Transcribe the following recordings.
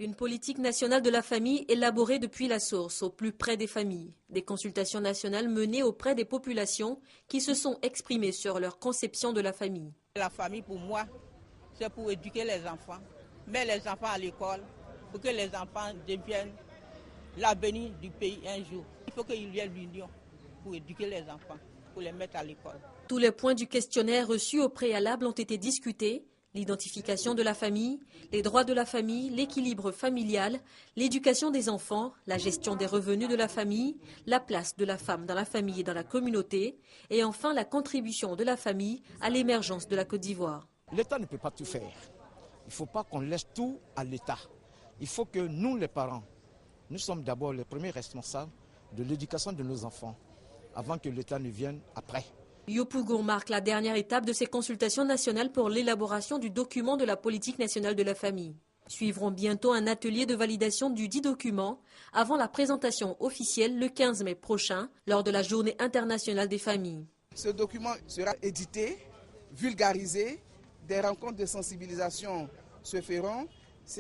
Une politique nationale de la famille élaborée depuis la source, au plus près des familles. Des consultations nationales menées auprès des populations qui se sont exprimées sur leur conception de la famille. La famille, pour moi, c'est pour éduquer les enfants, mettre les enfants à l'école, pour que les enfants deviennent l'avenir du pays un jour. Il faut qu'il y ait l'union pour éduquer les enfants, pour les mettre à l'école. Tous les points du questionnaire reçus au préalable ont été discutés. L'identification de la famille, les droits de la famille, l'équilibre familial, l'éducation des enfants, la gestion des revenus de la famille, la place de la femme dans la famille et dans la communauté, et enfin la contribution de la famille à l'émergence de la Côte d'Ivoire. L'État ne peut pas tout faire. Il ne faut pas qu'on laisse tout à l'État. Il faut que nous, les parents, nous sommes d'abord les premiers responsables de l'éducation de nos enfants, avant que l'État ne vienne après. Yopougon marque la dernière étape de ces consultations nationales pour l'élaboration du document de la politique nationale de la famille. Suivront bientôt un atelier de validation du dit document avant la présentation officielle le 15 mai prochain lors de la Journée internationale des familles. Ce document sera édité, vulgarisé, des rencontres de sensibilisation se feront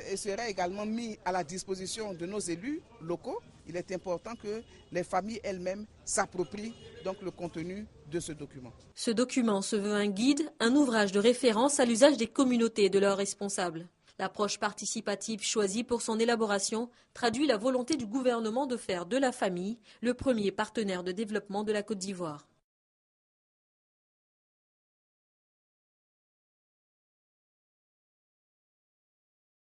et sera également mis à la disposition de nos élus locaux. Il est important que les familles elles-mêmes s'approprient donc le contenu de ce document. Ce document se veut un guide, un ouvrage de référence à l'usage des communautés et de leurs responsables. L'approche participative choisie pour son élaboration traduit la volonté du gouvernement de faire de la famille le premier partenaire de développement de la Côte d'Ivoire.